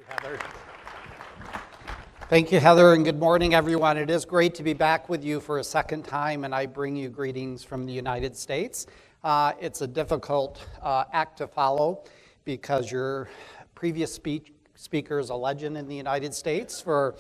you, Heather. Thank you, Heather, and good morning, everyone. It is great to be back with you for a second time, and I bring you greetings from the United States. It's a difficult act to follow because your previous speaker is a legend in the United States for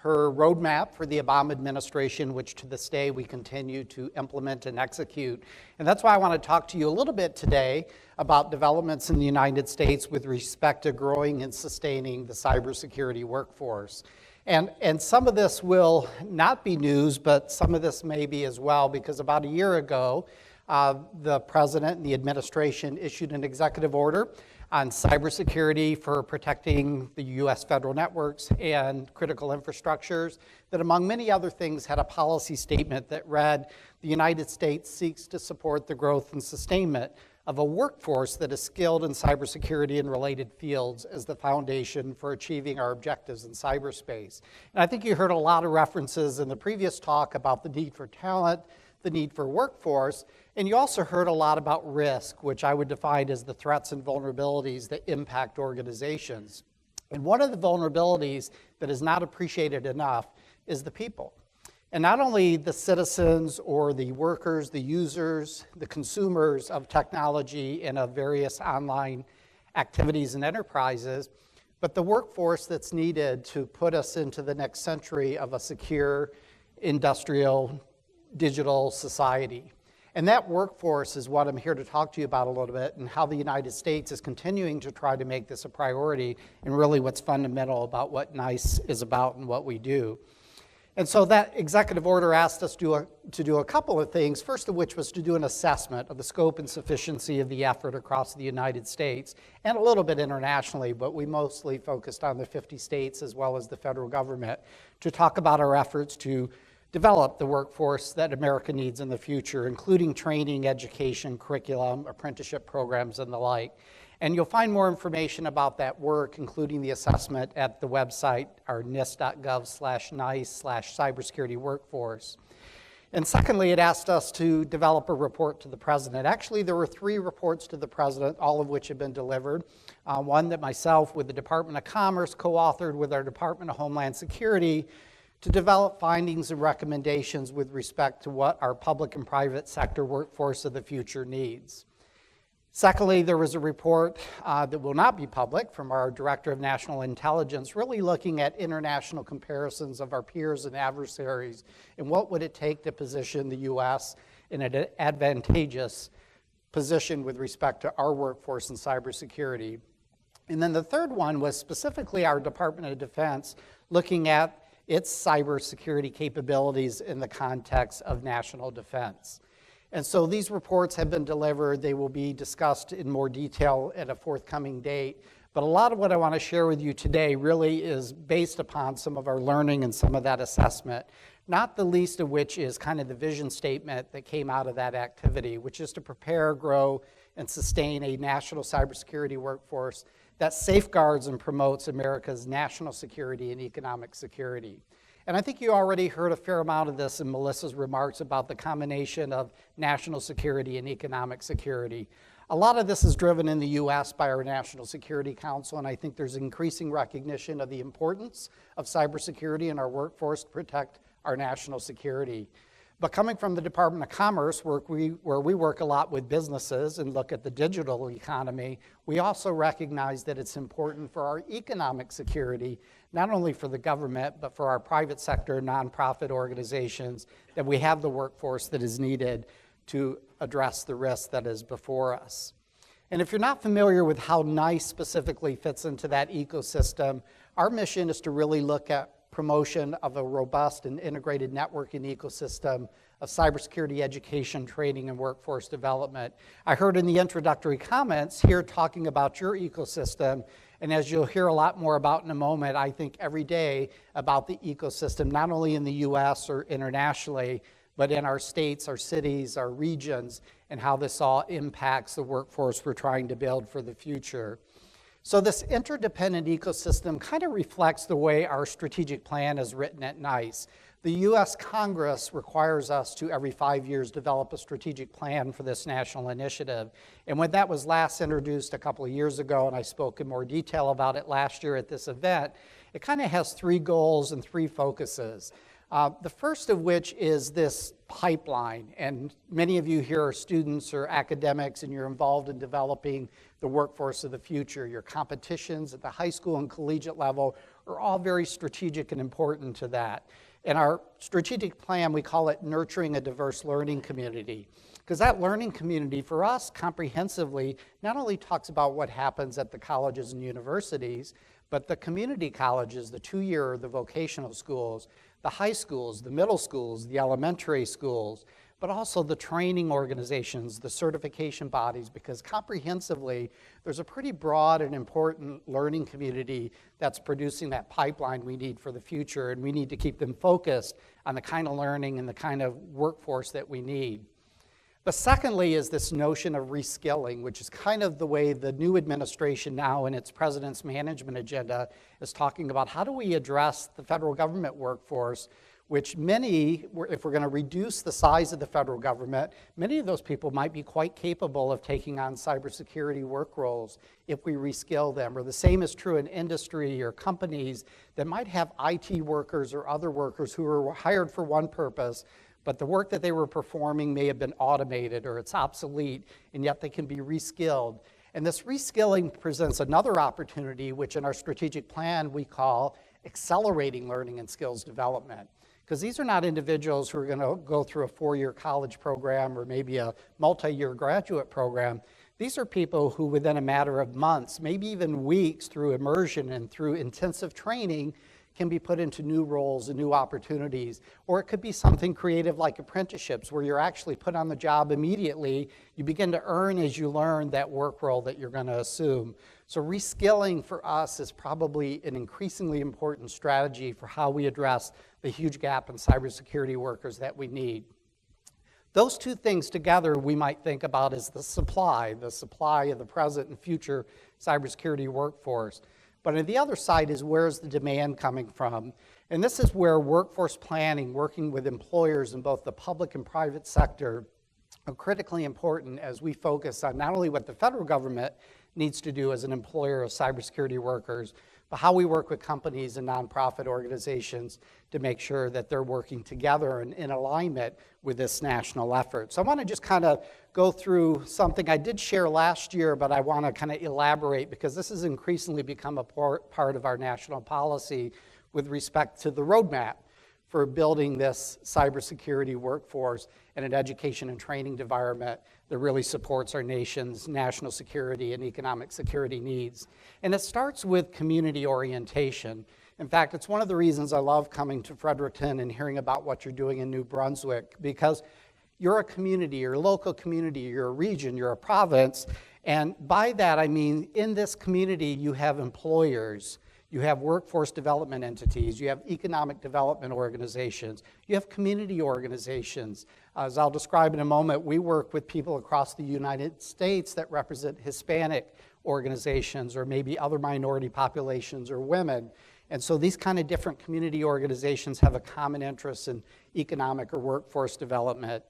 her roadmap for the Obama administration, which to this day we continue to implement and execute. And that's why I want to talk to you a little bit today about developments in the United States with respect to growing and sustaining the cybersecurity workforce. And some of this will not be news, but some of this may be as well, because about a year ago, the president and the administration issued an executive order on cybersecurity for protecting the U.S. federal networks and critical infrastructures that, among many other things, had a policy statement that read, "The United States seeks to support the growth and sustainment of a workforce that is skilled in cybersecurity and related fields as the foundation for achieving our objectives in cyberspace." And I think you heard a lot of references in the previous talk about the need for talent, the need for workforce, and you also heard a lot about risk, which I would define as the threats and vulnerabilities that impact organizations. And one of the vulnerabilities that is not appreciated enough is the people. And not only the citizens or the workers, the users, the consumers of technology and of various online activities and enterprises, but the workforce that's needed to put us into the next century of a secure, industrial, digital society. And that workforce is what I'm here to talk to you about a little bit, and how the United States is continuing to try to make this a priority, and really what's fundamental about what NICE is about and what we do. And so that executive order asked us to do a couple of things, first of which was to do an assessment of the scope and sufficiency of the effort across the United States, and a little bit internationally, but we mostly focused on the 50 states as well as the federal government, to talk about our efforts to develop the workforce that America needs in the future, including training, education, curriculum, apprenticeship programs, and the like. And you'll find more information about that work, including the assessment, at the website, our nist.gov/NICE/cybersecurity workforce. And secondly, it asked us to develop a report to the president. Actually, there were 3 reports to the president, all of which have been delivered. One that myself with the Department of Commerce co-authored with our Department of Homeland Security to develop findings and recommendations with respect to what our public and private sector workforce of the future needs. Secondly, there was a report that will not be public from our Director of National Intelligence, really looking at international comparisons of our peers and adversaries, and what would it take to position the U.S. in an advantageous position with respect to our workforce in cybersecurity. And then the third one was specifically our Department of Defense, looking at its cybersecurity capabilities in the context of national defense. And so these reports have been delivered. They will be discussed in more detail at a forthcoming date. But a lot of what I want to share with you today really is based upon some of our learning and some of that assessment, not the least of which is kind of the vision statement that came out of that activity, which is to prepare, grow, and sustain a national cybersecurity workforce that safeguards and promotes America's national security and economic security. And I think you already heard a fair amount of this in Melissa's remarks about the combination of national security and economic security. A lot of this is driven in the U.S. by our National Security Council, and I think there's increasing recognition of the importance of cybersecurity in our workforce to protect our national security. But coming from the Department of Commerce, where we work a lot with businesses and look at the digital economy, we also recognize that it's important for our economic security, not only for the government, but for our private sector, nonprofit organizations, that we have the workforce that is needed to address the risk that is before us. And if you're not familiar with how NICE specifically fits into that ecosystem, our mission is to really look at promotion of a robust and integrated networking ecosystem of cybersecurity education, training, and workforce development. I heard in the introductory comments here talking about your ecosystem, and as you'll hear a lot more about in a moment, I think every day about the ecosystem, not only in the US or internationally, but in our states, our cities, our regions, and how this all impacts the workforce we're trying to build for the future. So this interdependent ecosystem kind of reflects the way our strategic plan is written at NICE. The U.S. Congress requires us to, every 5 years, develop a strategic plan for this national initiative. And when that was last introduced a couple of years ago, and I spoke in more detail about it last year at this event, it kind of has 3 goals and 3 focuses. The first of which is this pipeline, and many of you here are students or academics, and you're involved in developing the workforce of the future. Your competitions at the high school and collegiate level are all very strategic and important to that. In our strategic plan, we call it Nurturing a Diverse Learning Community, because that learning community for us comprehensively not only talks about what happens at the colleges and universities, but the community colleges, the 2-year, the vocational schools, the high schools, the middle schools, the elementary schools, but also the training organizations, the certification bodies, because comprehensively, there's a pretty broad and important learning community that's producing that pipeline we need for the future, and we need to keep them focused on the kind of learning and the kind of workforce that we need. But secondly is this notion of reskilling, which is kind of the way the new administration now in its president's management agenda is talking about how do we address the federal government workforce, which many, if we're going to reduce the size of the federal government, many of those people might be quite capable of taking on cybersecurity work roles if we reskill them. Or the same is true in industry or companies that might have IT workers or other workers who are hired for one purpose, but the work that they were performing may have been automated or it's obsolete, and yet they can be reskilled. And this reskilling presents another opportunity, which in our strategic plan we call accelerating learning and skills development. Because these are not individuals who are going to go through a 4-year college program or maybe a multi-year graduate program. These are people who within a matter of months, maybe even weeks, through immersion and through intensive training, can be put into new roles and new opportunities. Or it could be something creative like apprenticeships, where you're actually put on the job immediately. You begin to earn as you learn that work role that you're going to assume. So reskilling for us is probably an increasingly important strategy for how we address the huge gap in cybersecurity workers that we need. Those 2 things together we might think about as the supply of the present and future cybersecurity workforce. But on the other side is where's the demand coming from? And this is where workforce planning, working with employers in both the public and private sector, are critically important as we focus on not only what the federal government needs to do as an employer of cybersecurity workers, but how we work with companies and nonprofit organizations to make sure that they're working together and in alignment with this national effort. So I want to just kind of go through something I did share last year, but I want to kind of elaborate because this has increasingly become a part of our national policy with respect to the roadmap for building this cybersecurity workforce and an education and training environment that really supports our nation's national security and economic security needs. And it starts with community orientation. In fact, it's one of the reasons I love coming to Fredericton and hearing about what you're doing in New Brunswick, because you're a community, you're a local community, you're a region, you're a province, and by that I mean in this community you have employers, you have workforce development entities, you have economic development organizations, you have community organizations. As I'll describe in a moment, we work with people across the United States that represent Hispanic organizations or maybe other minority populations or women. And so these kind of different community organizations have a common interest in economic or workforce development.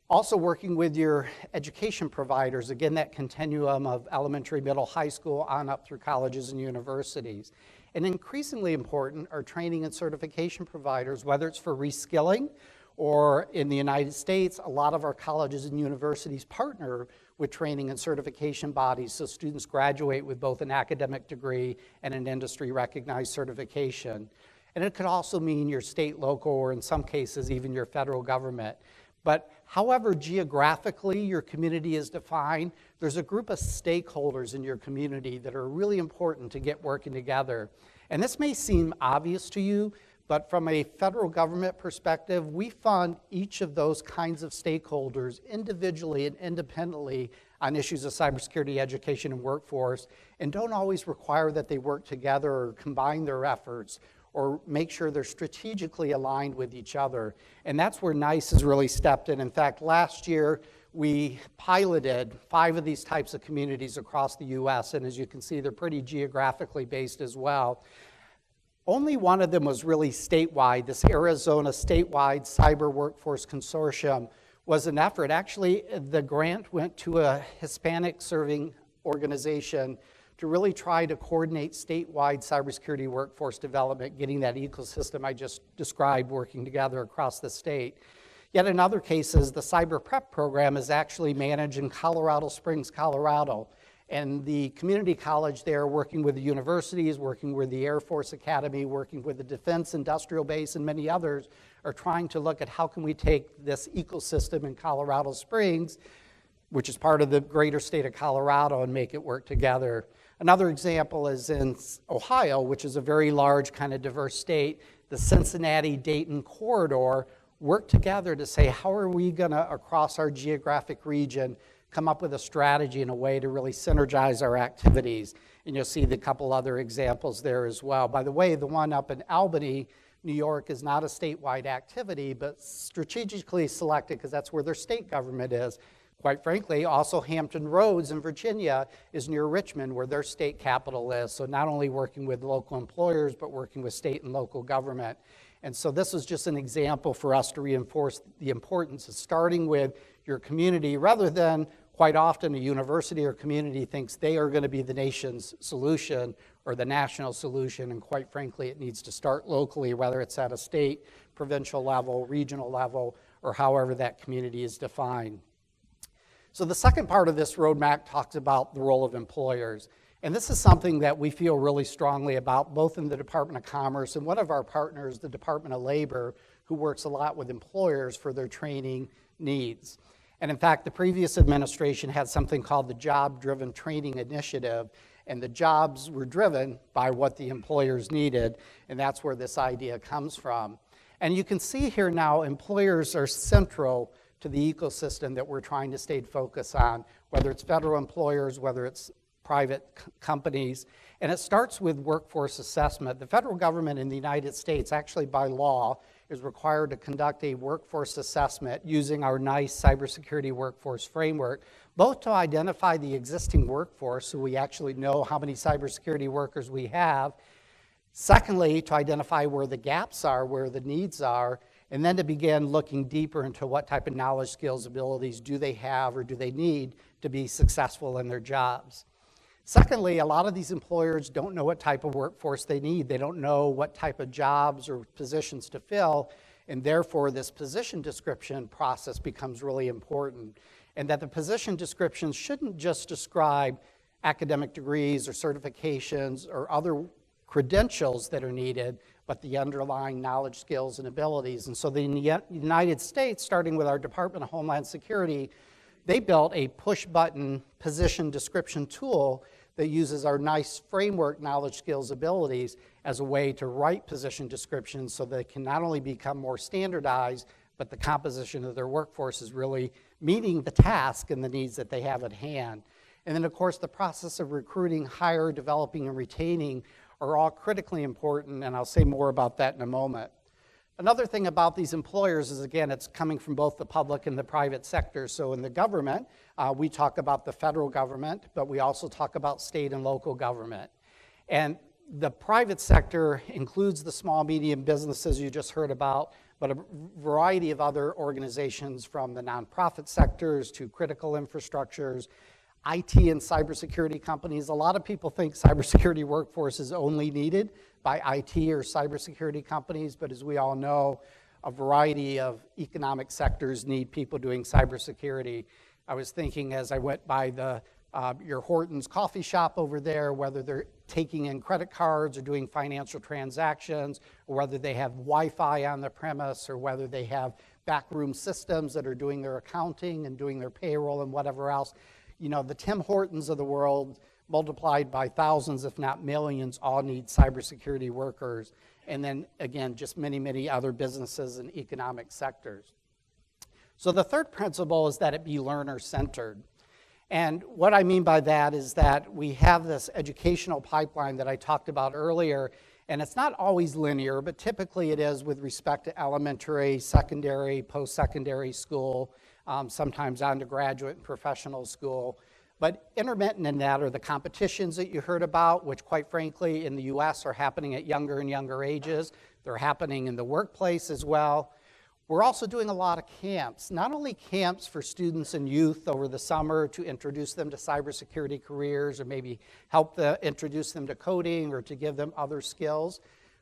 Also working with your education providers, again, that continuum of elementary, middle, high school, on up through colleges and universities. And increasingly important are training and certification providers, whether it's for reskilling or in the United States, a lot of our colleges and universities partner with training and certification bodies so students graduate with both an academic degree and an industry recognized certification. And it could also mean your state, local, or in some cases even your federal government. But however geographically your community is defined, there's a group of stakeholders in your community that are really important to get working together. And this may seem obvious to you, but from a federal government perspective, we fund each of those kinds of stakeholders individually and independently on issues of cybersecurity, education, and workforce, and don't always require that they work together or combine their efforts or make sure they're strategically aligned with each other. And that's where NICE has really stepped in. In fact, last year, we piloted 5 of these types of communities across the US, and as you can see, they're pretty geographically based as well. Only one of them was really statewide. This Arizona statewide cyber workforce consortium was an effort. Actually, the grant went to a Hispanic serving organization to really try to coordinate statewide cybersecurity workforce development, getting that ecosystem I just described working together across the state. Yet in other cases, the Cyber Prep program is actually managed in Colorado Springs, Colorado. And the community college there, working with the universities, working with the Air Force Academy, working with the Defense Industrial Base and many others, are trying to look at how can we take this ecosystem in Colorado Springs, which is part of the greater state of Colorado, and make it work together. Another example is in Ohio, which is a very large kind of diverse state. The Cincinnati-Dayton corridor worked together to say, how are we gonna, across our geographic region, come up with a strategy and a way to really synergize our activities. And you'll see the couple other examples there as well. By the way, the one up in Albany, New York, is not a statewide activity, but strategically selected because that's where their state government is. Quite frankly, also Hampton Roads in Virginia is near Richmond, where their state capital is. So not only working with local employers, but working with state and local government. And so this is just an example for us to reinforce the importance of starting with your community, rather than quite often a university or community thinks they are going to be the nation's solution or the national solution, and quite frankly, it needs to start locally, whether it's at a state, provincial level, regional level, or however that community is defined. So the second part of this roadmap talks about the role of employers. And this is something that we feel really strongly about, both in the Department of Commerce and one of our partners, the Department of Labor, who works a lot with employers for their training needs. And in fact, the previous administration had something called the Job-Driven Training Initiative, and the jobs were driven by what the employers needed, and that's where this idea comes from. And you can see here now, employers are central to the ecosystem that we're trying to stay focused on, whether it's federal employers, whether it's private companies. And it starts with workforce assessment. The federal government in the United States, actually by law, is required to conduct a workforce assessment using our NICE Cybersecurity Workforce framework, both to identify the existing workforce, so we actually know how many cybersecurity workers we have. Secondly, to identify where the gaps are, where the needs are, and then to begin looking deeper into what type of knowledge, skills, abilities do they have or do they need to be successful in their jobs. Secondly, a lot of these employers don't know what type of workforce they need. They don't know what type of jobs or positions to fill, and therefore this position description process becomes really important. And that the position descriptions shouldn't just describe academic degrees or certifications or other credentials that are needed, but the underlying knowledge, skills, and abilities. And so the United States, starting with our Department of Homeland Security, they built a push-button position description tool that uses our NICE framework, knowledge, skills, abilities, as a way to write position descriptions so they can not only become more standardized, but the composition of their workforce is really meeting the task and the needs that they have at hand. And then, of course, the process of recruiting, hire, developing, and retaining are all critically important, and I'll say more about that in a moment. Another thing about these employers is, again, it's coming from both the public and the private sector. So in the government, we talk about the federal government, but we also talk about state and local government. And the private sector includes the small, medium businesses you just heard about, but a variety of other organizations, from the nonprofit sectors to critical infrastructures, IT and cybersecurity companies. A lot of people think cybersecurity workforce is only needed by IT or cybersecurity companies, but as we all know, a variety of economic sectors need people doing cybersecurity. I was thinking as I went by your Horton's coffee shop over there, whether they're taking in credit cards or doing financial transactions, or whether they have Wi-Fi on the premise, or whether they have backroom systems that are doing their accounting and doing their payroll and whatever else. You know, the Tim Hortons of the world, multiplied by thousands, if not millions, all need cybersecurity workers. And then, again, just many, many other businesses and economic sectors. So the third principle is that it be learner-centered. And what I mean by that is that we have this educational pipeline that I talked about earlier, and it's not always linear, but typically it is with respect to elementary, secondary, post-secondary school, sometimes undergraduate and professional school. But intermittent in that are the competitions that you heard about, which quite frankly in the US are happening at younger and younger ages. They're happening in the workplace as well. We're also doing a lot of camps, not only camps for students and youth over the summer to introduce them to cybersecurity careers or maybe help introduce them to coding or to give them other skills,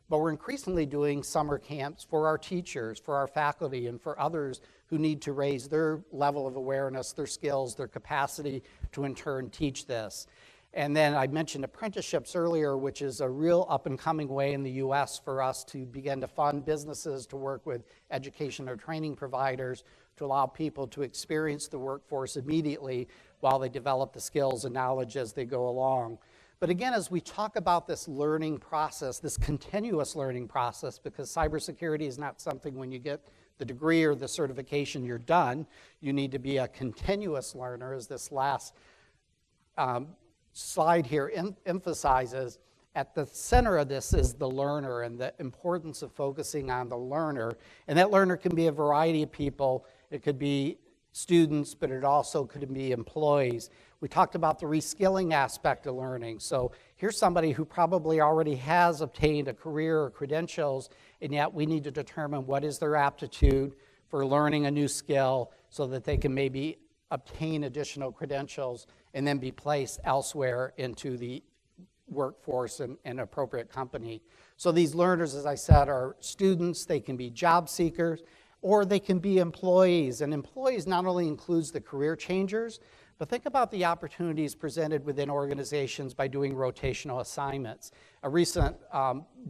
but we're increasingly doing summer camps for our teachers, for our faculty, and for others who need to raise their level of awareness, their skills, their capacity to in turn teach this. And then I mentioned apprenticeships earlier, which is a real up-and-coming way in the US for us to begin to fund businesses to work with education or training providers to allow people to experience the workforce immediately while they develop the skills and knowledge as they go along. But again, as we talk about this learning process, this continuous learning process, because cybersecurity is not something when you get the degree or the certification you're done, you need to be a continuous learner, as this last slide here emphasizes. At the center of this is the learner and the importance of focusing on the learner. And that learner can be a variety of people. It could be students, but it also could be employees. We talked about the reskilling aspect of learning. So here's somebody who probably already has obtained a career or credentials, and yet we need to determine what is their aptitude for learning a new skill so that they can maybe obtain additional credentials and then be placed elsewhere into the workforce and an appropriate company. So these learners, as I said, are students, they can be job seekers, or they can be employees. And employees not only includes the career changers, but think about the opportunities presented within organizations by doing rotational assignments. A recent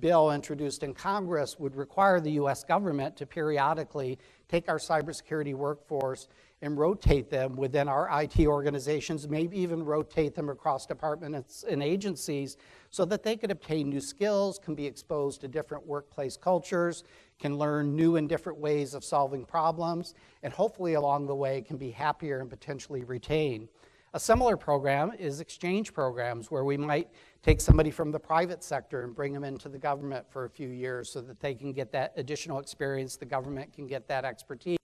bill introduced in Congress would require the US government to periodically take our cybersecurity workforce and rotate them within our IT organizations, maybe even rotate them across departments and agencies so that they could obtain new skills, can be exposed to different workplace cultures, can learn new and different ways of solving problems, and hopefully along the way can be happier and potentially retain. A similar program is exchange programs where we might take somebody from the private sector and bring them into the government for a few years so that they can get that additional experience, the government can get that expertise.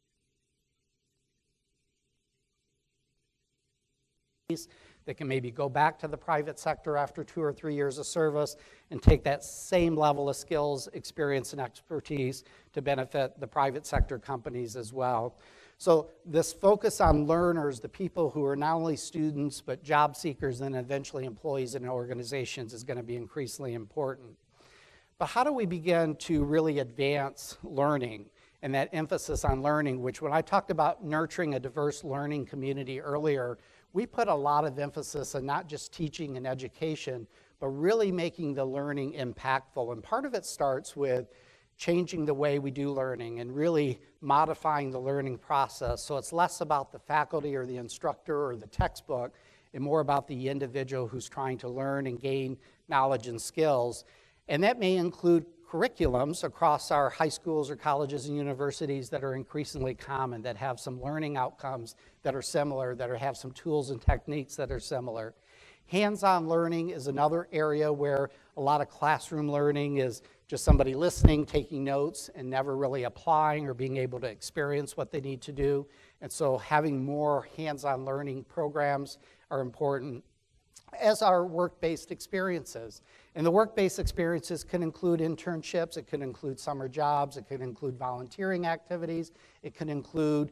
They can maybe go back to the private sector after 2 or 3 years of service and take that same level of skills, experience, and expertise to benefit the private sector companies as well. So this focus on learners, the people who are not only students but job seekers and eventually employees in organizations, is going to be increasingly important. But how do we begin to really advance learning and that emphasis on learning, which when I talked about nurturing a diverse learning community earlier, we put a lot of emphasis on not just teaching and education, but really making the learning impactful. And part of it starts with changing the way we do learning and really modifying the learning process. So it's less about the faculty or the instructor or the textbook and more about the individual who's trying to learn and gain knowledge and skills. And that may include curriculums across our high schools or colleges and universities that are increasingly common, that have some learning outcomes that are similar, that have some tools and techniques that are similar. Hands-on learning is another area where a lot of classroom learning is just somebody listening, taking notes, and never really applying or being able to experience what they need to do. And so having more hands-on learning programs are important, as are work-based experiences. And the work-based experiences can include internships, it can include summer jobs, it can include volunteering activities, it can include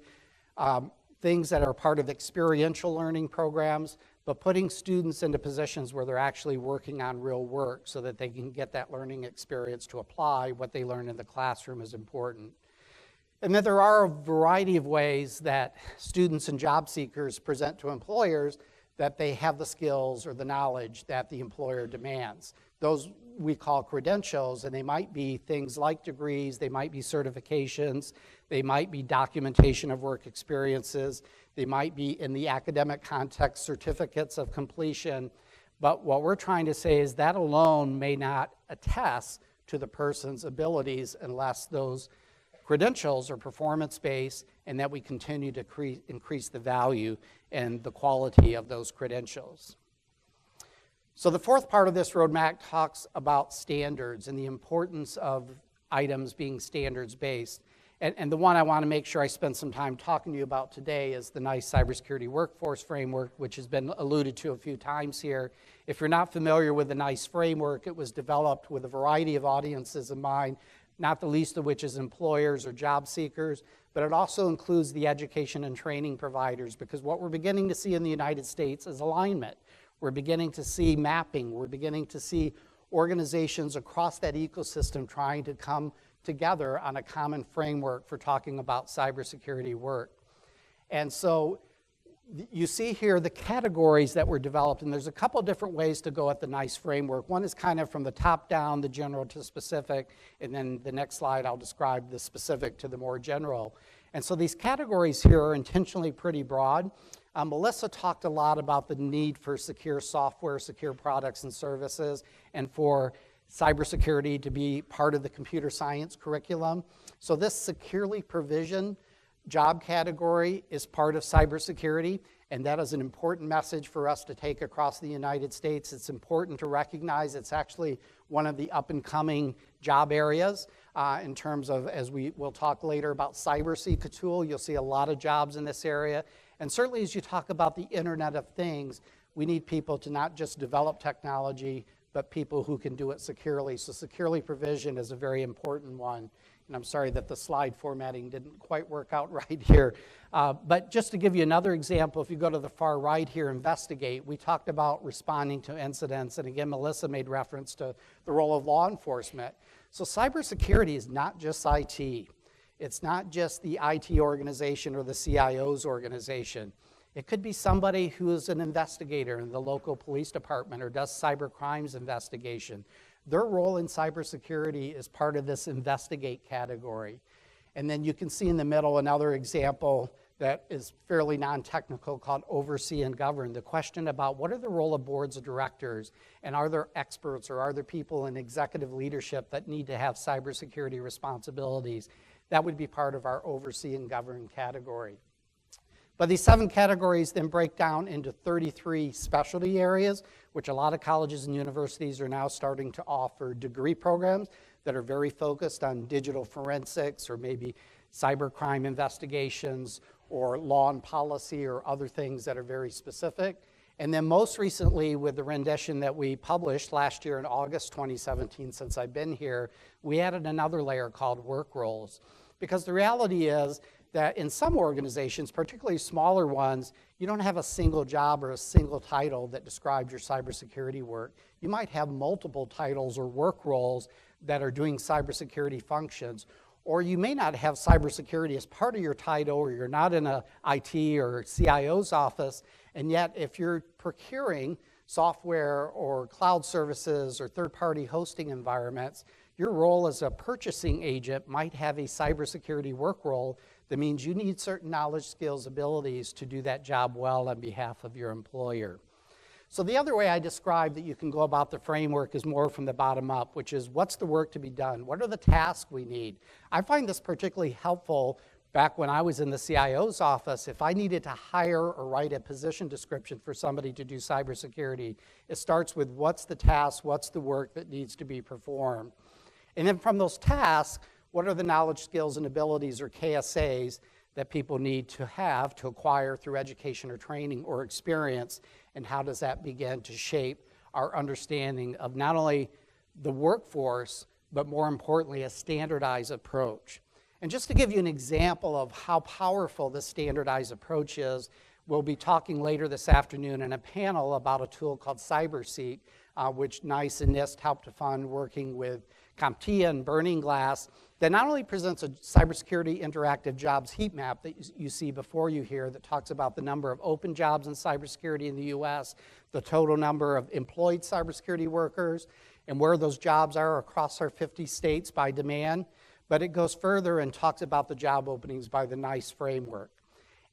things that are part of experiential learning programs, but putting students into positions where they're actually working on real work so that they can get that learning experience to apply what they learn in the classroom is important. And then there are a variety of ways that students and job seekers present to employers that they have the skills or the knowledge that the employer demands. Those we call credentials, and they might be things like degrees, they might be certifications, they might be documentation of work experiences, they might be in the academic context certificates of completion. But what we're trying to say is that alone may not attest to the person's abilities unless those credentials are performance-based and that we continue to increase the value and the quality of those credentials. So the fourth part of this roadmap talks about standards and the importance of items being standards-based. And the one I want to make sure I spend some time talking to you about today is the NICE Cybersecurity Workforce Framework, which has been alluded to a few times here. If you're not familiar with the NICE framework, it was developed with a variety of audiences in mind, not the least of which is employers or job seekers, but it also includes the education and training providers, because what we're beginning to see in the United States is alignment. We're beginning to see mapping. We're beginning to see organizations across that ecosystem trying to come together on a common framework for talking about cybersecurity work. And so you see here the categories that were developed, and there's a couple different ways to go at the NICE framework. One is kind of from the top down, the general to specific, and then the next slide I'll describe the specific to the more general. And so these categories here are intentionally pretty broad. Melissa talked a lot about the need for secure software, secure products and services, and for cybersecurity to be part of the computer science curriculum. So this securely provisioned job category is part of cybersecurity, and that is an important message for us to take across the United States. It's important to recognize it's actually one of the up-and-coming job areas in terms of, as we will talk later about cybersecurity tool, you'll see a lot of jobs in this area. And certainly as you talk about the Internet of Things, we need people to not just develop technology, but people who can do it securely. So securely provision is a very important one. And I'm sorry that the slide formatting didn't quite work out right here. But just to give you another example, if you go to the far right here, investigate, we talked about responding to incidents. And again, Melissa made reference to the role of law enforcement. So cybersecurity is not just IT. It's not just the IT organization or the CIO's organization. It could be somebody who is an investigator in the local police department or does cyber crimes investigation. Their role in cybersecurity is part of this investigate category. And then you can see in the middle another example that is fairly non-technical called oversee and govern. The question about what are the role of boards of directors, and are there experts or are there people in executive leadership that need to have cybersecurity responsibilities? That would be part of our oversee and govern category. But these 7 categories then break down into 33 specialty areas, which a lot of colleges and universities are now starting to offer degree programs that are very focused on digital forensics or maybe cybercrime investigations or law and policy or other things that are very specific. And then most recently, with the rendition that we published last year in August 2017, since I've been here, we added another layer called work roles. Because the reality is that in some organizations, particularly smaller ones, you don't have a single job or a single title that describes your cybersecurity work. You might have multiple titles or work roles that are doing cybersecurity functions. Or you may not have cybersecurity as part of your title, or you're not in a IT or CIO's office, and yet if you're procuring software or cloud services or third-party hosting environments, your role as a purchasing agent might have a cybersecurity work role that means you need certain knowledge, skills, abilities to do that job well on behalf of your employer. So the other way I describe that you can go about the framework is more from the bottom up, which is what's the work to be done? What are the tasks we need? I find this particularly helpful back when I was in the CIO's office. If I needed to hire or write a position description for somebody to do cybersecurity, it starts with what's the task, what's the work that needs to be performed? And then from those tasks, what are the knowledge, skills, and abilities, or KSAs, that people need to have to acquire through education or training or experience, and how does that begin to shape our understanding of not only the workforce, but more importantly, a standardized approach. And just to give you an example of how powerful this standardized approach is, we'll be talking later this afternoon in a panel about a tool called CyberSeek, which NICE and NIST helped to fund, working with CompTIA and Burning Glass, that not only presents a cybersecurity interactive jobs heat map that you see before you here that talks about the number of open jobs in cybersecurity in the US, the total number of employed cybersecurity workers, and where those jobs are across our 50 states by demand, but it goes further and talks about the job openings by the NICE framework.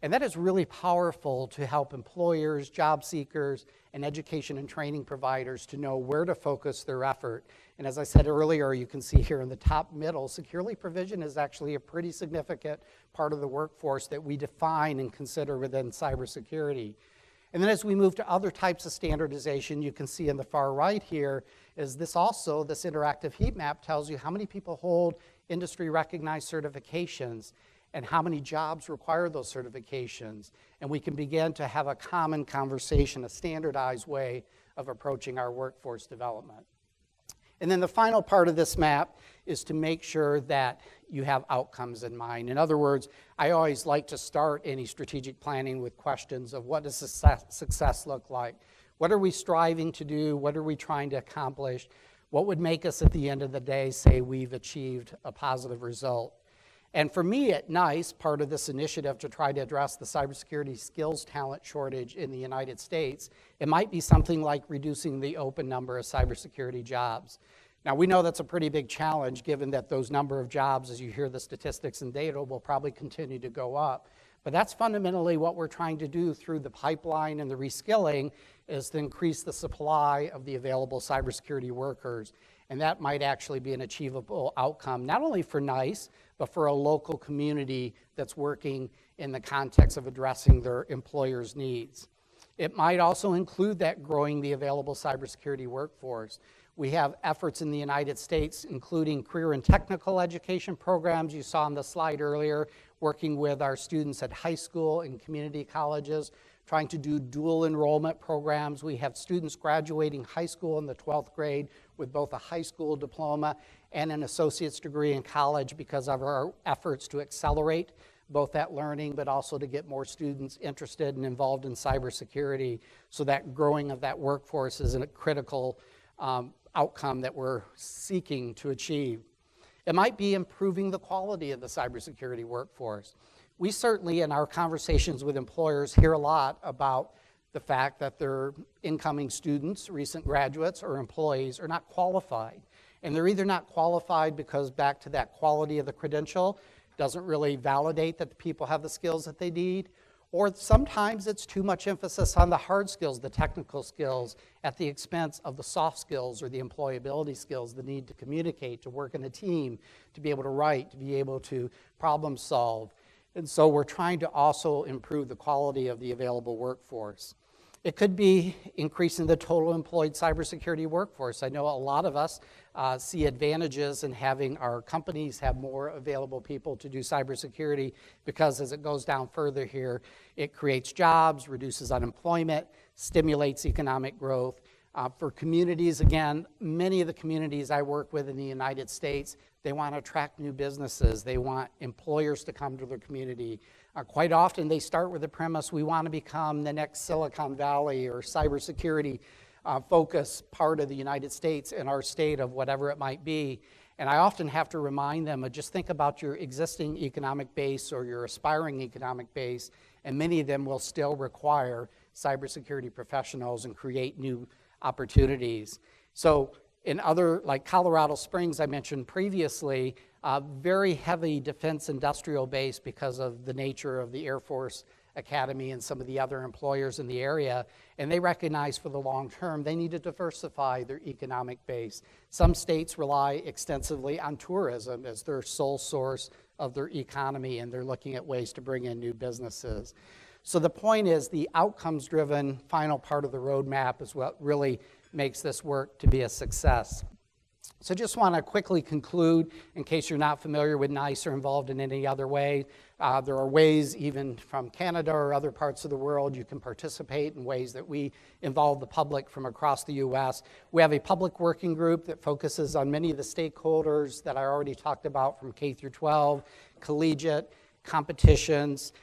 And that is really powerful to help employers, job seekers, and education and training providers to know where to focus their effort. And as I said earlier, you can see here in the top middle, securely provision is actually a pretty significant part of the workforce that we define and consider within cybersecurity. And then as we move to other types of standardization, you can see in the far right here is this interactive heat map tells you how many people hold industry recognized certifications, and how many jobs require those certifications. And we can begin to have a common conversation, a standardized way of approaching our workforce development. And then the final part of this map is to make sure that you have outcomes in mind. In other words, I always like to start any strategic planning with questions of what does success look like? What are we striving to do? What are we trying to accomplish? What would make us at the end of the day say we've achieved a positive result? And for me at NICE, part of this initiative to try to address the cybersecurity skills talent shortage in the United States, it might be something like reducing the open number of cybersecurity jobs. Now, we know that's a pretty big challenge given that those number of jobs, as you hear the statistics and data, will probably continue to go up. But that's fundamentally what we're trying to do through the pipeline and the reskilling, is to increase the supply of the available cybersecurity workers. And that might actually be an achievable outcome, not only for NICE, but for a local community that's working in the context of addressing their employers' needs. It might also include that growing the available cybersecurity workforce. We have efforts in the United States, including career and technical education programs you saw on the slide earlier, working with our students at high school and community colleges, trying to do dual enrollment programs. We have students graduating high school in the 12th grade with both a high school diploma and an associate's degree in college because of our efforts to accelerate both that learning, but also to get more students interested and involved in cybersecurity, so that growing of that workforce is a critical outcome that we're seeking to achieve. It might be improving the quality of the cybersecurity workforce. We certainly, in our conversations with employers, hear a lot about the fact that their incoming students, recent graduates, or employees are not qualified. And they're either not qualified because, back to that quality of the credential, doesn't really validate that the people have the skills that they need, or sometimes it's too much emphasis on the hard skills, the technical skills, at the expense of the soft skills or the employability skills, the need to communicate, to work in a team, to be able to write, to be able to problem solve. And so we're trying to also improve the quality of the available workforce. It could be increasing the total employed cybersecurity workforce. I know a lot of us see advantages in having our companies have more available people to do cybersecurity because, as it goes down further here, it creates jobs, reduces unemployment, stimulates economic growth. For communities, again, many of the communities I work with in the United States, they want to attract new businesses. They want employers to come to their community. Quite often they start with the premise, we want to become the next Silicon Valley or cybersecurity focus part of the United States in our state of whatever it might be. And I often have to remind them, just think about your existing economic base or your aspiring economic base, and many of them will still require cybersecurity professionals and create new opportunities. So in other, like Colorado Springs I mentioned previously, very heavy defense industrial base because of the nature of the Air Force Academy and some of the other employers in the area, and they recognize for the long term they need to diversify their economic base. Some states rely extensively on tourism as their sole source of their economy, and they're looking at ways to bring in new businesses. So the point is, the outcomes-driven final part of the roadmap is what really makes this work to be a success. So just want to quickly conclude, in case you're not familiar with NICE or involved in any other way. There are ways, even from Canada or other parts of the world, you can participate in ways that we involve the public from across the U.S. We have a public working group that focuses on many of the stakeholders that I already talked about, from K through 12, collegiate, competitions,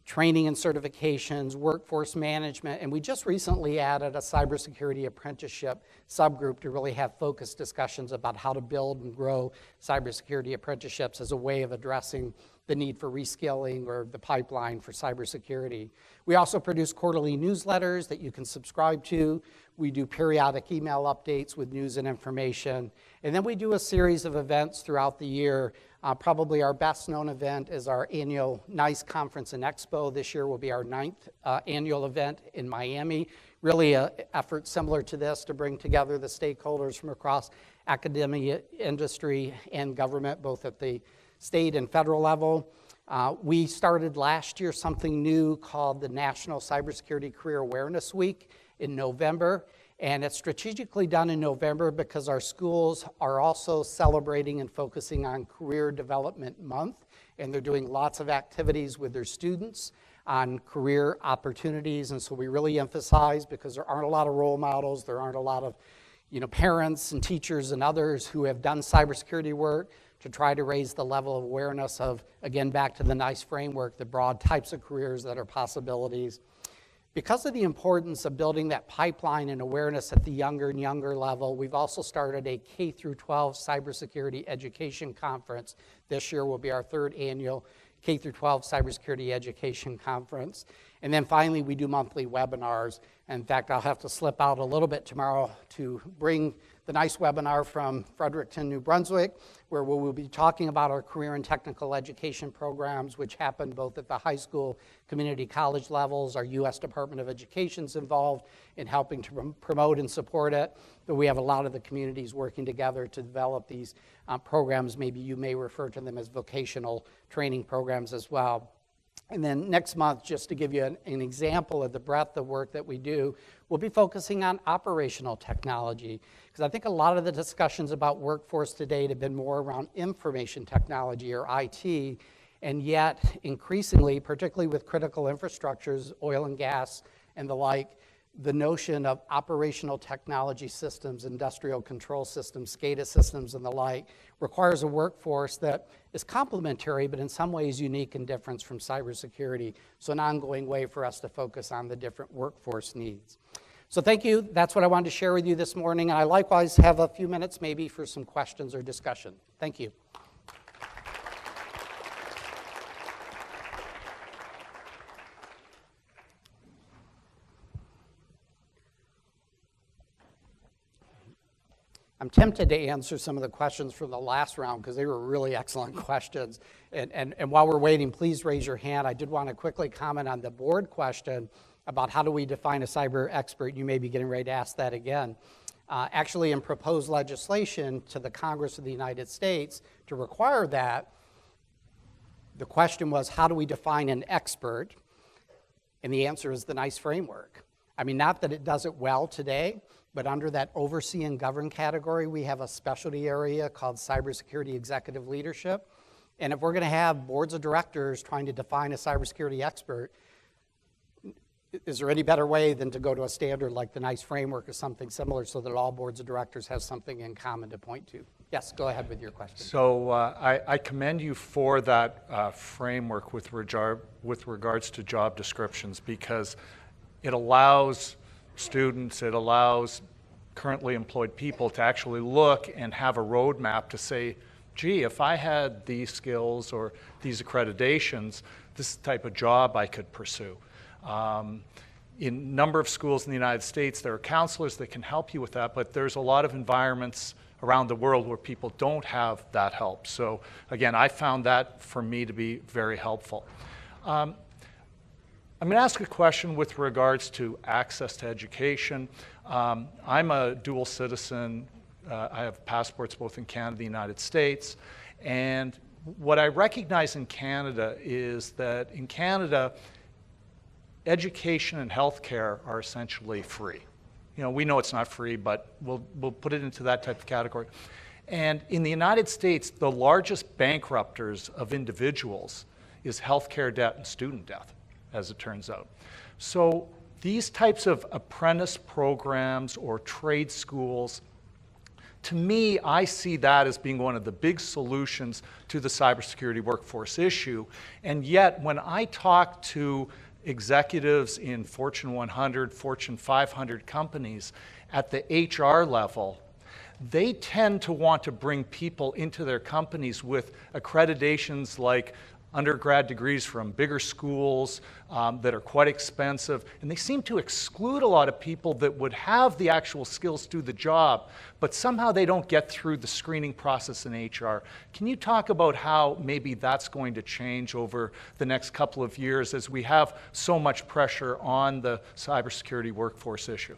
training and certifications, workforce management, and we just recently added a cybersecurity apprenticeship subgroup to really have focused discussions about how to build and grow cybersecurity apprenticeships as a way of addressing the need for reskilling or the pipeline for cybersecurity. We also produce quarterly newsletters that you can subscribe to. We do periodic email updates with news and information. And then we do a series of events throughout the year. Probably our best known event is our annual NICE Conference and Expo. This year will be our 9th annual event in Miami. Really an effort similar to this to bring together the stakeholders from across academia, industry, and government, both at the state and federal level. We started last year something new called the National Cybersecurity Career Awareness Week in November, And it's strategically done in November because our schools are also celebrating and focusing on Career Development Month, and they're doing lots of activities with their students on career opportunities. And so we really emphasize, because there aren't a lot of role models, there aren't a lot of parents and teachers and others who have done cybersecurity work, to try to raise the level of awareness of, again, back to the NICE framework, the broad types of careers that are possibilities. Because of the importance of building that pipeline and awareness at the younger and younger level, we've also started a K-12 cybersecurity education conference. This year will be our 3rd annual K-12 cybersecurity education conference. And then finally, we do monthly webinars. In fact, I'll have to slip out a little bit tomorrow to bring the NICE webinar from Fredericton, New Brunswick, where we will be talking about our career and technical education programs, which happen both at the high school, community college levels. Our U.S. Department of Education's involved in helping to promote and support it, but we have a lot of the communities working together to develop these programs. Maybe you may refer to them as vocational training programs as well. And then next month, just to give you an example of the breadth of work that we do, we'll be focusing on operational technology, because I think a lot of the discussions about workforce today have been more around information technology or IT, and yet increasingly, particularly with critical infrastructures, oil and gas and the like, the notion of operational technology systems, industrial control systems, SCADA systems and the like, requires a workforce that is complementary, but in some ways unique and different from cybersecurity. So an ongoing way for us to focus on the different workforce needs. So thank you. That's what I wanted to share with you this morning. And I likewise have a few minutes maybe for some questions or discussion. Thank you. I'm tempted to answer some of the questions from the last round because they were really excellent questions. And while we're waiting, please raise your hand. I did want to quickly comment on the board question about how do we define a cyber expert. You may be getting ready to ask that again. Actually, in proposed legislation to the Congress of the United States to require that, the question was, how do we define an expert? And the answer is the NICE framework. I mean, not that it does it well today, but under that oversee and govern category, we have a specialty area called cybersecurity executive leadership. And if we're going to have boards of directors trying to define a cybersecurity expert, is there any better way than to go to a standard like the NICE framework or something similar so that all boards of directors have something in common to point to? Yes, go ahead with your question. So I commend you for that framework with regards to job descriptions, because it allows students, it allows currently employed people to actually look and have a roadmap to say, gee, if I had these skills or these accreditations, this is the type of job I could pursue. In a number of schools in the United States, there are counselors that can help you with that, but there's a lot of environments around the world where people don't have that help. So again, I found that for me to be very helpful. I'm going to ask a question with regards to access to education. I'm a dual citizen. I have passports both in Canada and the United States. And what I recognize in Canada is that in Canada, education and healthcare are essentially free. You know, we know it's not free, but we'll put it into that type of category. And in the United States, the largest bankrupters of individuals is healthcare debt and student debt, as it turns out. So these types of apprentice programs or trade schools, to me, I see that as being one of the big solutions to the cybersecurity workforce issue. And yet, when I talk to executives in Fortune 100, Fortune 500 companies at the HR level, they tend to want to bring people into their companies with accreditations like undergrad degrees from bigger schools that are quite expensive, and they seem to exclude a lot of people that would have the actual skills to do the job, but somehow they don't get through the screening process in HR. Can you talk about how maybe that's going to change over the next couple of years as we have so much pressure on the cybersecurity workforce issue?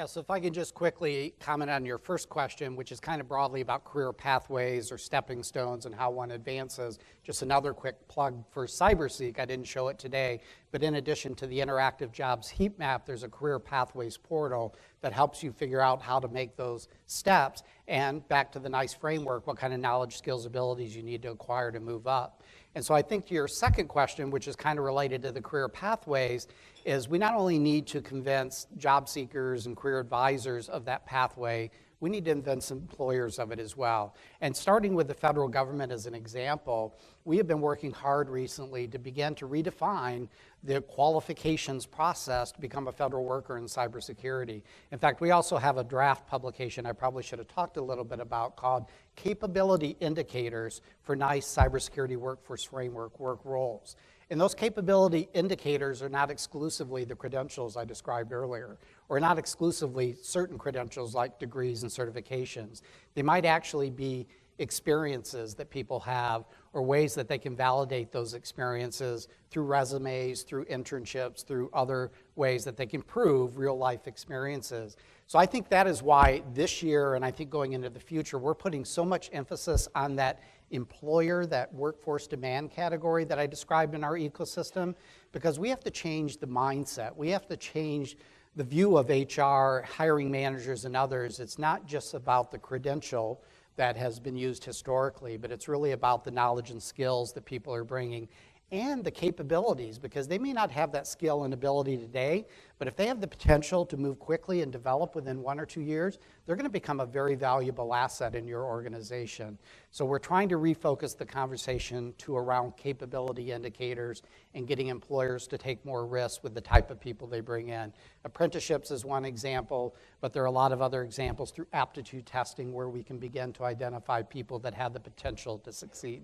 Yeah, so if I can just quickly comment on your first question, which is kind of broadly about career pathways or stepping stones and how one advances. Just another quick plug for CyberSeek. I didn't show it today, but in addition to the interactive jobs heat map, there's a career pathways portal that helps you figure out how to make those steps. And back to the NICE framework, what kind of knowledge, skills, abilities you need to acquire to move up. And so I think to your second question, which is kind of related to the career pathways, is we not only need to convince job seekers and career advisors of that pathway, we need to convince employers of it as well. And starting with the federal government as an example, we have been working hard recently to begin to redefine the qualifications process to become a federal worker in cybersecurity. In fact, we also have a draft publication I probably should have talked a little bit about called Capability Indicators for NICE Cybersecurity Workforce Framework Work Roles. And those capability indicators are not exclusively the credentials I described earlier, or not exclusively certain credentials like degrees and certifications. They might actually be experiences that people have or ways that they can validate those experiences through resumes, through internships, through other ways that they can prove real life experiences. So I think that is why this year, and I think going into the future, we're putting so much emphasis on that employer, that workforce demand category that I described in our ecosystem, because we have to change the mindset. We have to change the view of HR, hiring managers and others. It's not just about the credential that has been used historically, but it's really about the knowledge and skills that people are bringing and the capabilities, because they may not have that skill and ability today, but if they have the potential to move quickly and develop within 1 or 2 years, they're going to become a very valuable asset in your organization. So we're trying to refocus the conversation to around capability indicators and getting employers to take more risks with the type of people they bring in. Apprenticeships is one example, but there are a lot of other examples through aptitude testing where we can begin to identify people that have the potential to succeed.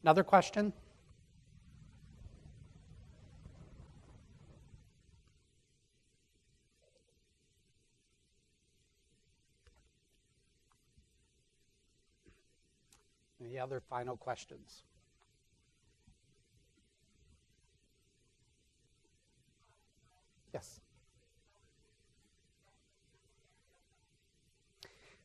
Another question? Any other final questions? Yes.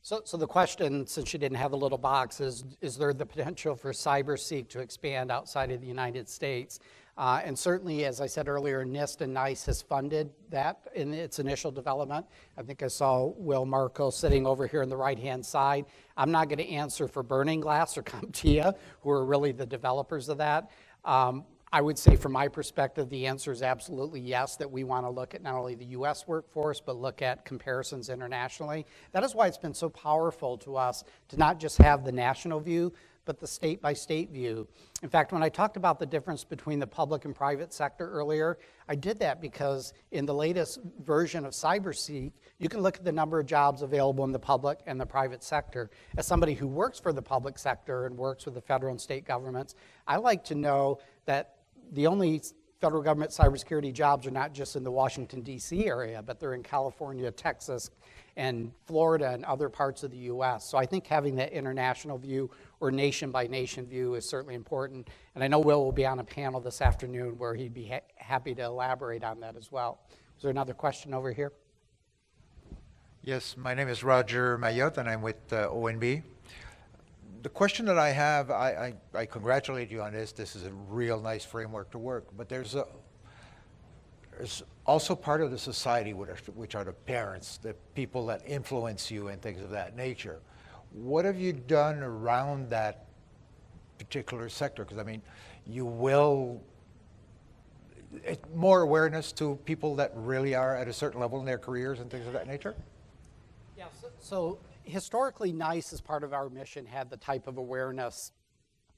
So the question, since you didn't have a little box, is there the potential for CyberSeek to expand outside of the United States? And certainly, as I said earlier, NIST and NICE has funded that in its initial development. I think I saw Will Marco sitting over here on the right-hand side. I'm not going to answer for Burning Glass or CompTIA, who are really the developers of that. I would say from my perspective, the answer is absolutely yes, that we want to look at not only the US workforce, but look at comparisons internationally. That is why it's been so powerful to us to not just have the national view, but the state-by-state view. In fact, when I talked about the difference between the public and private sector earlier, I did that because in the latest version of CyberSeek, you can look at the number of jobs available in the public and the private sector. As somebody who works for the public sector and works with the federal and state governments, I like to know that the only federal government cybersecurity jobs are not just in the Washington, D.C. area, but they're in California, Texas, and Florida and other parts of the U.S. So I think having that international view or nation-by-nation view is certainly important. And I know Will will be on a panel this afternoon where he'd be happy to elaborate on that as well. Is there another question over here? Yes, my name is Roger Mayotte, and I'm with ONB. The question that I have, I congratulate you on this. This is a real nice framework to work, but there's also part of the society, which are the parents, the people that influence you and things of that nature. What have you done around that particular sector? Because I mean, you will, more awareness to people that really are at a certain level in their careers and things of that nature? Yeah, so historically, NICE, as part of our mission, had the type of awareness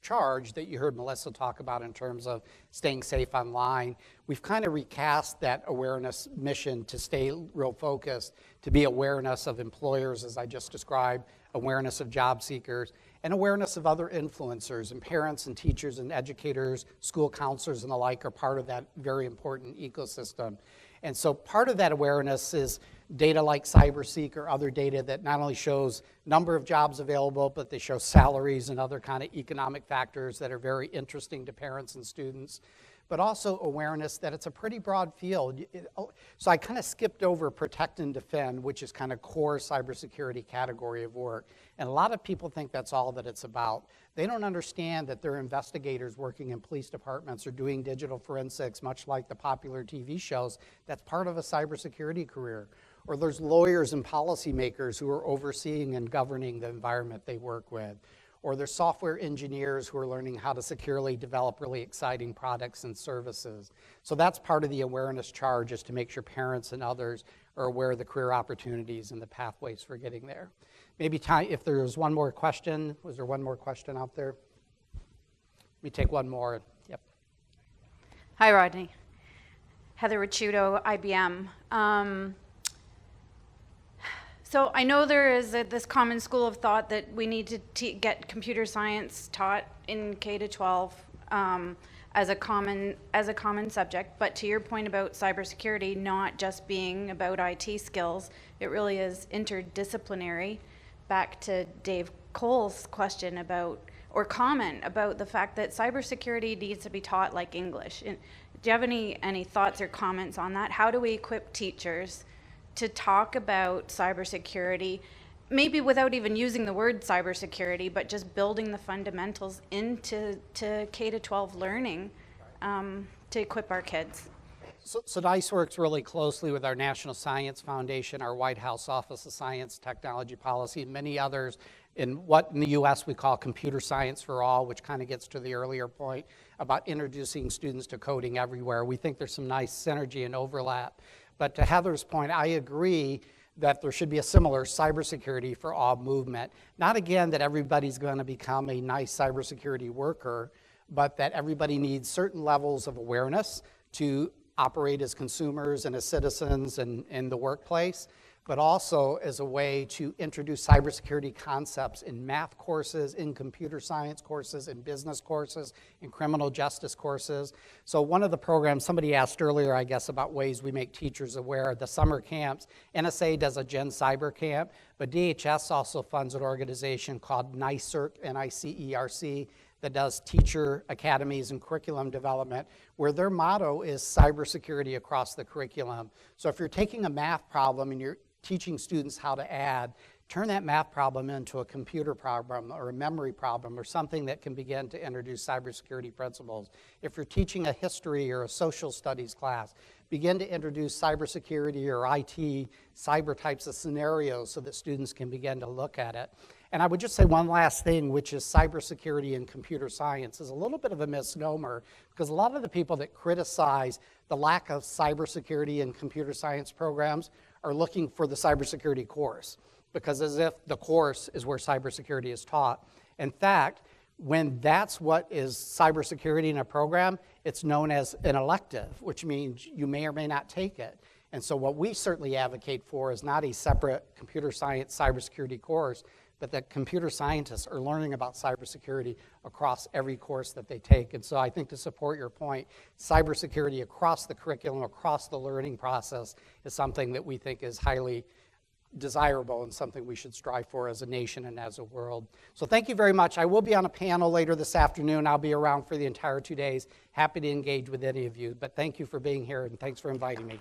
charge that you heard Melissa talk about in terms of staying safe online. We've kind of recast that awareness mission to stay real focused, to be awareness of employers, as I just described, awareness of job seekers, and awareness of other influencers, and parents and teachers and educators, school counselors and the like are part of that very important ecosystem. And so part of that awareness is data like CyberSeek or other data that not only shows number of jobs available, but they show salaries and other kind of economic factors that are very interesting to parents and students. but also awareness that it's a pretty broad field. So I kind of skipped over protect and defend, which is kind of core cybersecurity category of work. And a lot of people think that's all that it's about. They don't understand that there are investigators working in police departments or doing digital forensics, much like the popular TV shows. That's part of a cybersecurity career. Or there's lawyers and policymakers who are overseeing and governing the environment they work with. Or there's software engineers who are learning how to securely develop really exciting products and services. So that's part of the awareness charge, is to make sure parents and others are aware of the career opportunities and the pathways for getting there. Maybe if there's one more question, was there one more question out there? Let me take one more. Yep. Hi, Rodney. Heather Ricciuto, IBM. So I know there is this common school of thought that we need to get computer science taught in K-12 as a common subject. But to your point about cybersecurity not just being about IT skills, it really is interdisciplinary. Back to Dave Cole's question about, or comment about the fact that cybersecurity needs to be taught like English. Do you have any thoughts or comments on that? How do we equip teachers to talk about cybersecurity, maybe without even using the word cybersecurity, but just building the fundamentals into K-12 learning to equip our kids? So NICE works really closely with our National Science Foundation, our White House Office of Science, Technology Policy, and many others in what in the US we call Computer Science for All, which kind of gets to the earlier point about introducing students to coding everywhere. We think there's some nice synergy and overlap. But to Heather's point, I agree that there should be a similar cybersecurity for all movement. Not again that everybody's going to become a nice cybersecurity worker, but that everybody needs certain levels of awareness to operate as consumers and as citizens in the workplace, but also as a way to introduce cybersecurity concepts in math courses, in computer science courses, in business courses, in criminal justice courses. So one of the programs, somebody asked earlier, I guess, about ways we make teachers aware of the summer camps. NSA does a Gen Cyber Camp, but DHS also funds an organization called NICERC, N-I-C-E-R-C, that does teacher academies and curriculum development, where their motto is cybersecurity across the curriculum. So if you're taking a math problem and you're teaching students how to add, turn that math problem into a computer problem or a memory problem or something that can begin to introduce cybersecurity principles. If you're teaching a history or a social studies class, begin to introduce cybersecurity or IT, cyber types of scenarios so that students can begin to look at it. And I would just say one last thing, which is cybersecurity and computer science is a little bit of a misnomer, because a lot of the people that criticize the lack of cybersecurity and computer science programs are looking for the cybersecurity course, because as if the course is where cybersecurity is taught. In fact, when that's what is cybersecurity in a program, it's known as an elective, which means you may or may not take it. And so what we certainly advocate for is not a separate computer science cybersecurity course, but that computer scientists are learning about cybersecurity across every course that they take. And so I think, to support your point, cybersecurity across the curriculum, across the learning process is something that we think is highly desirable and something we should strive for as a nation and as a world. So thank you very much. I will be on a panel later this afternoon. I'll be around for the entire 2 days. Happy to engage with any of you, but thank you for being here and thanks for inviting me.